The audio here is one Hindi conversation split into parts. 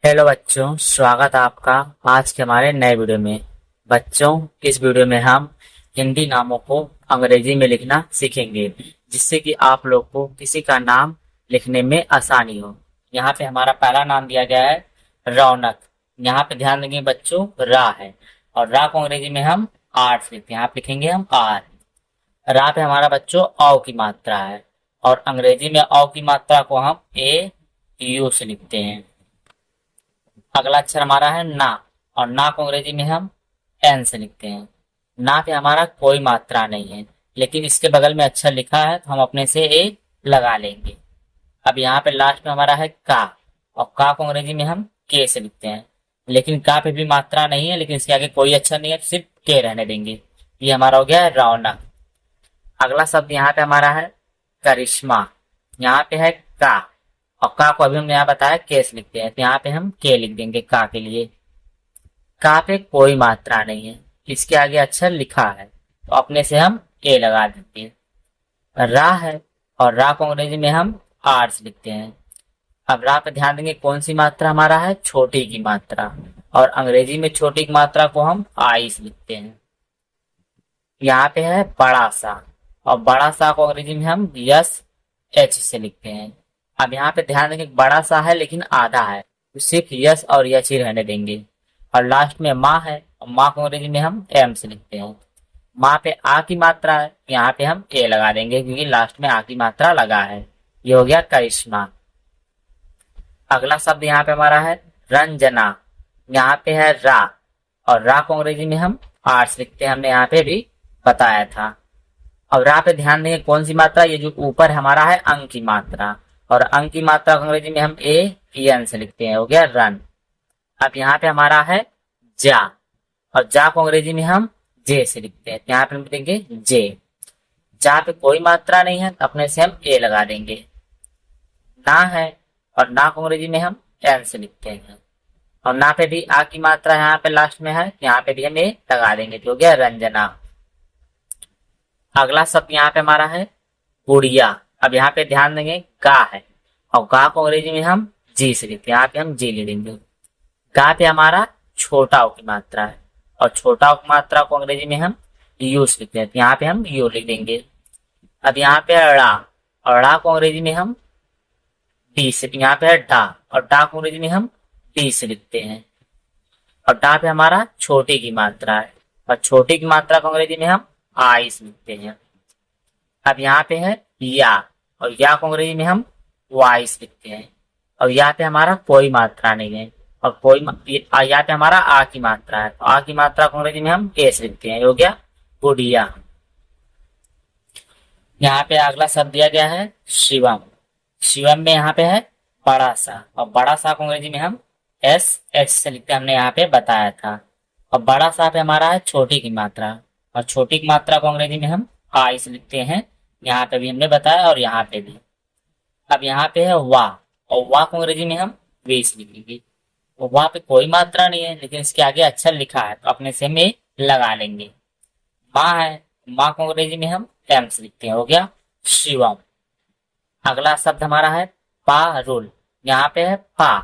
हेलो बच्चों, स्वागत है आपका आज के हमारे नए वीडियो में। बच्चों, इस वीडियो में हम हिंदी नामों को अंग्रेजी में लिखना सीखेंगे, जिससे कि आप लोग को किसी का नाम लिखने में आसानी हो। यहाँ पे हमारा पहला नाम दिया गया है रौनक। यहाँ पे ध्यान देंगे बच्चों, रा है और रा को अंग्रेजी में हम आर से लिखते हैं। यहाँ पे लिखेंगे हम आर। रा पे हमारा बच्चों औ की मात्रा है और अंग्रेजी में औ की मात्रा को हम ए यू से लिखते हैं। अगला अक्षर हमारा है ना और ना को अंग्रेजी में हम एन से लिखते हैं। ना पे हमारा कोई मात्रा नहीं है, लेकिन इसके बगल में अक्षर लिखा है तो हम अपने से ए लगा लेंगे। अब यहाँ पे लास्ट में हमारा है का और का को अंग्रेजी में हम के से लिखते हैं, लेकिन का पे भी मात्रा नहीं है, लेकिन इसके आगे कोई अक्षर नहीं है, सिर्फ के रहने देंगे। ये हमारा हो गया है रौनक। अगला शब्द यहाँ पे हमारा है करिश्मा। यहाँ पे है का और का को अभी हमने यहाँ बताया के से लिखते हैं, तो यहाँ पे हम के लिख देंगे का के लिए। का पे कोई मात्रा नहीं है, इसके आगे अक्षर लिखा है तो अपने से हम ए लगा देंगे। रा है और रा को अंग्रेजी में हम आर से लिखते हैं। अब रा पे ध्यान देंगे कौन सी मात्रा हमारा है, छोटी की मात्रा, और अंग्रेजी में छोटी की मात्रा को हम आई से लिखते हैं। यहाँ पे है बड़ा सा और बड़ा सा को अंग्रेजी में हम यस एच से लिखते हैं। अब यहाँ पे ध्यान देंगे बड़ा सा है लेकिन आधा है, तो सिर्फ यस और यच ही रहने देंगे। और लास्ट में माँ है और माँ को अंग्रेजी में हम एम से लिखते हैं। माँ पे आ की मात्रा है, यहाँ पे हम ए लगा देंगे क्योंकि लास्ट में आ की मात्रा लगा है। ये हो गया करिश्मा। अगला शब्द यहाँ पे हमारा है रंजना। यहाँ पे है रा और रा को अंग्रेजी में हम आर से लिखते हैं, हमने यहाँ पे भी बताया था। अब रा पे ध्यान देंगे कौन सी मात्रा, ये जो ऊपर हमारा है अंक की मात्रा, और अंक की मात्रा को अंग्रेजी में हम ए एन से लिखते हैं, हो गया रन। अब यहाँ पे हमारा है जा और जा को अंग्रेजी में हम जे से लिखते हैं, यहाँ पे हम लिखेंगे जे। जा पे कोई मात्रा नहीं है तो अपने से हम ए लगा देंगे। ना है और ना को अंग्रेजी में हम एन से लिखते हैं, और ना पे भी आ की मात्रा यहाँ पे लास्ट में है, यहाँ पे भी हम ए लगा देंगे, तो हो गया रंजना। अगला शब्द यहाँ पे हमारा है गुड़िया। अब यहाँ पे ध्यान देंगे गा है और गा को अंग्रेजी में हम जी से लिखते हैं, यहाँ पे हम जी ले देंगे। गा पे हमारा छोटा ओ की मात्रा है और छोटा ओ की मात्रा को अंग्रेजी में हम यू से लिखते हैं, तो यहाँ पे हम यू लिख देंगे। अब यहाँ पे है ड़ा और ड़ा को अंग्रेजी में हम डी से, यहाँ पे है डा और डा को अंग्रेजी में हम डी से लिखते हैं। और डा पे हमारा छोटी की मात्रा है और छोटी की मात्रा को अंग्रेजी में हम आई से लिखते हैं। अब यहाँ पे है या और या को अंग्रेजी में हम वाई से लिखते हैं, और यहाँ पे हमारा कोई मात्रा नहीं है और यहाँ पे हमारा आ की मात्रा है, तो आ की मात्रा को अंग्रेजी में हम के से लिखते हैं, हो गया गुड़िया। यहाँ पे अगला शब्द दिया गया है शिवम। शिवम में यहाँ पे है बड़ा सा और बड़ा सा को अंग्रेजी में हम एस एच से लिखते हैं, हमने यहाँ पे बताया था। और बड़ा सा पे हमारा है छोटी की मात्रा और छोटी की मात्रा को अंग्रेजी में हम आई से लिखते हैं, यहाँ पे भी हमने बताया और यहाँ पे भी। अब यहाँ पे है वाह और वाह को अंग्रेजी में हम वे से लिखेंगे। तो वाह पे कोई मात्रा नहीं है, लेकिन इसके आगे अक्षर लिखा है तो अपने से में लगा लेंगे। माँ है, माँ को अंग्रेजी में हम एम से लिखते हैं, हो गया शिवम। अगला शब्द हमारा है पारुल। यहाँ पे है पा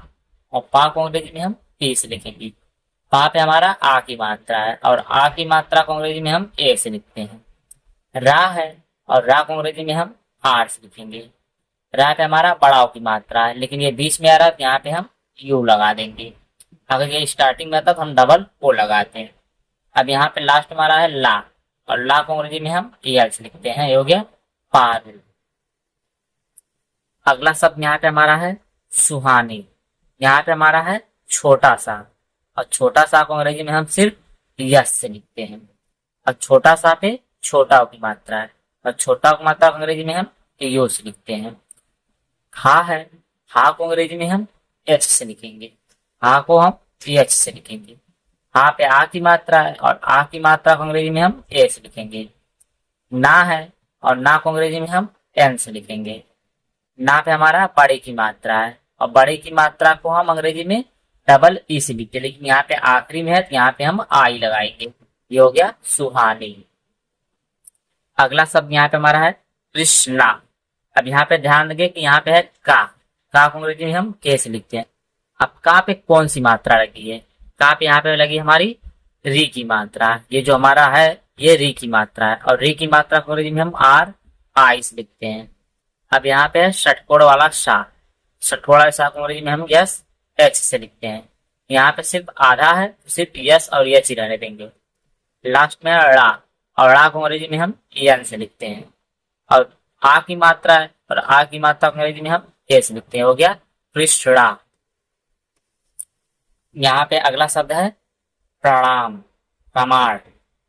और पा को अंग्रेजी में हम पी से लिखेंगे। पा पे हमारा आ की मात्रा है और आ की मात्रा को अंग्रेजी में हम ए से लिखते हैं। रा है और रा को अंग्रेजी में हम आर से लिखेंगे। रा पे हमारा बड़ा की मात्रा है, लेकिन ये बीच में आ रहा है तो यहाँ पे हम यू लगा देंगे। अगर ये स्टार्टिंग में था तो हम डबल ओ लगाते हैं। अब यहाँ पे लास्ट हमारा है ला और ला को अंग्रेजी में हम एल से लिखते हैं, ये हो गया पारुल। अगला शब्द यहाँ पे हमारा है सुहानी। यहाँ पे हमारा है छोटा सा और छोटा सा को अंग्रेजी में हम सिर्फ यस से लिखते हैं, और छोटा सा पे छोटा की मात्रा है और छोटा की मात्रा को अंग्रेजी में हम यू से लिखते हैं। हा है, हा को अंग्रेजी में हम एच से लिखेंगे, हा को हम एच से लिखेंगे। हा पे आ की मात्रा है और आ की मात्रा को अंग्रेजी में हम ए से लिखेंगे। ना है और ना को अंग्रेजी में हम एन से लिखेंगे। ना पे हमारा बड़े की मात्रा है और बड़े की मात्रा को हम अंग्रेजी में डबल ई से लिखते हैं, लेकिन यहाँ पे आखिरी में है तो यहाँ पे हम आई लगाएंगे, ये हो गया सुहानी। अगला शब्द यहाँ पे हमारा है कृष्णा। अब यहाँ पे ध्यान देंगे कि यहाँ पे है का को अंग्रेजी में हम के से लिखते हैं। अब का पे कौन सी मात्रा लगी है? का पे यहाँ पे लगी हमारी री की मात्रा। ये जो हमारा है ये री की मात्रा है, और री की मात्रा को अंग्रेजी में हम आर आई से लिखते हैं। अब यहाँ पे है षटकोण वाला सा, षटकोण वाले सा को अंग्रेजी में हम यस एच से लिखते हैं। यहाँ पे सिर्फ आधा है, सिर्फ यस और एच ही रहने देंगे। लास्ट में ड़ा, और ड़ा को अंग्रेजी में हम एन से लिखते हैं। और आ की मात्रा है, और आ की मात्रा को अंग्रेजी में हम ए से लिखते हैं। हो गया पृष्ठड़ा। यहाँ पे अगला शब्द है प्रणाम, प्रमाण।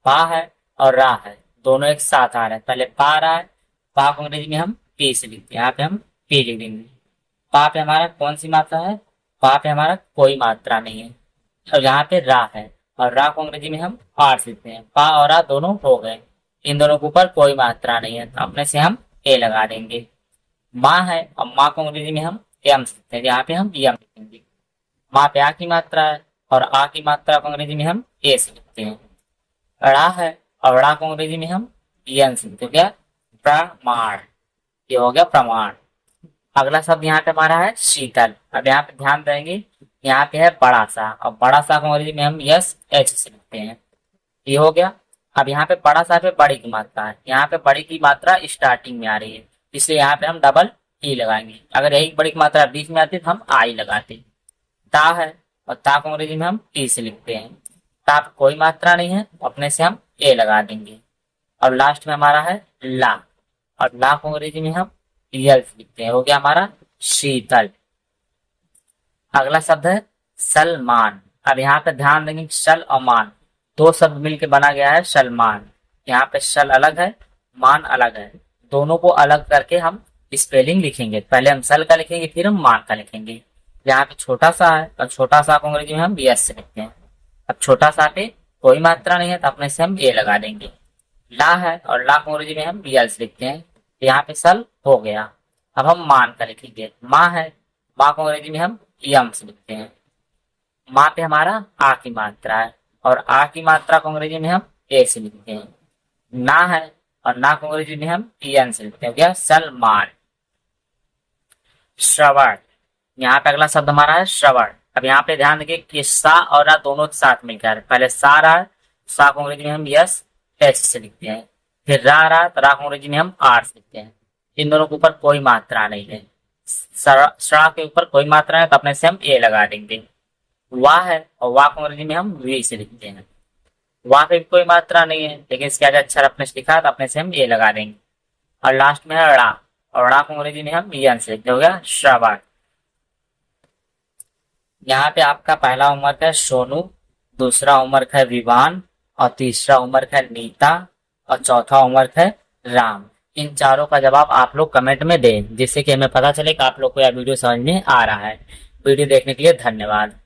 पा है और रा है, दोनों एक साथ आ रहे हैं। पहले पा रहा है, पा को अंग्रेजी में हम पी से लिखते हैं। यहाँ पे हम पी लिख देंगे। पा पे हमारा कौन सी मात्रा है? पा पे हमारा कोई मात्रा नहीं है। और यहाँ पे रा है, और रा को अंग्रेजी में हम आर से लिखते हैं। पा और रा दोनों हो गए, इन दोनों के ऊपर कोई मात्रा नहीं है, तो अपने से हम ए लगा देंगे। माँ है, और माँ को अंग्रेजी में हम एम से लिखते हैं। यहाँ पे हम एम लिखेंगे। माँ पे आ की मात्रा है, और आ की मात्रा को अंग्रेजी में हम ए से लिखते हैं। ड़ा है, और ड़ा को अंग्रेजी में हम एन से लिखते हैं। क्या? प्रमाण। ये हो गया प्रमाण। अगला शब्द यहाँ पे हमारा है शीतल। अब यहाँ पे ध्यान देंगे, यहाँ पे है बड़ा सा, और बड़ा सा को अंग्रेजी में हम यस एच से लिखते हैं। ये हो गया। अब यहाँ पे बड़ा सा पे बड़ी की मात्रा है, यहाँ पे बड़ी की मात्रा स्टार्टिंग में आ रही है, इसलिए यहाँ पे हम डबल ई लगाएंगे। अगर यही बड़ी की मात्रा बीच में आती तो हम आई लगाते। ता है, और ता को अंग्रेजी में हम टी से लिखते हैं। ता पे कोई मात्रा नहीं है, अपने से हम ए लगा देंगे। और लास्ट में हमारा है ला, और ला को अंग्रेजी में हम यल से लिखते हैं। हो गया हमारा शीतल। अगला शब्द है सलमान। अब यहाँ पे ध्यान देंगे, सल और मान दो शब्द मिलकर बना गया है सलमान। यहाँ पे सल अलग है, मान अलग है, दोनों को अलग करके हम स्पेलिंग लिखेंगे। पहले हम सल का लिखेंगे, फिर हम मान का लिखेंगे। यहाँ पे छोटा सा है, और छोटा सा को अंग्रेजी में हम यस से लिखते हैं। अब छोटा सा पे कोई मात्रा नहीं है, तो अपने से हम ए लगा देंगे। ला है, और ला को अंग्रेजी में हम यल से लिखते हैं। यहाँ पे सल हो गया। अब हम मान का लिखेंगे। माँ है, माँ को अंग्रेजी में हम यम से लिखते हैं। माँ पे हमारा आ की मात्रा है, और आ की मात्रा को अंग्रेजी में हम ए से लिखते हैं। ना है, और ना को अंग्रेजी में हम एन से लिखते हैं। क्या? सलमान। श्रवण। यहाँ पे अगला शब्द हमारा है श्रवण। अब यहाँ पे ध्यान देखिए कि सा और रा दोनों एक साथ मिलकर, पहले सा रहा है, सा को अंग्रेजी में हम यस एच से लिखते हैं। फिर रा रहा, तो रा को अंग्रेजी में हम आर से लिखते हैं। इन दोनों के ऊपर कोई मात्रा नहीं है। सड़ा के ऊपर कोई मात्रा है, तो अपने से हम ए लगा देंगे। वाह है, और वाह को अंग्रेजी में हम वी से लिखते हैं। वाह पे भी कोई मात्रा नहीं है, लेकिन इसके आगे अक्षर अपने से लिखा है, तो अपने से हम ए लगा देंगे। और लास्ट में है ड़ा, और ड़ा को अंग्रेजी में हम एन से लिखते। हो गया श्रवण। यहाँ पे आपका पहला होमवर्क है सोनू, दूसरा होमवर्क है विवान, और तीसरा होमवर्क है नीता, और चौथा होमवर्क है राम। इन चारों का जवाब आप लोग कमेंट में दें, जिससे कि हमें पता चले कि आप लोग को यह वीडियो समझ में आ रहा है। वीडियो देखने के लिए धन्यवाद।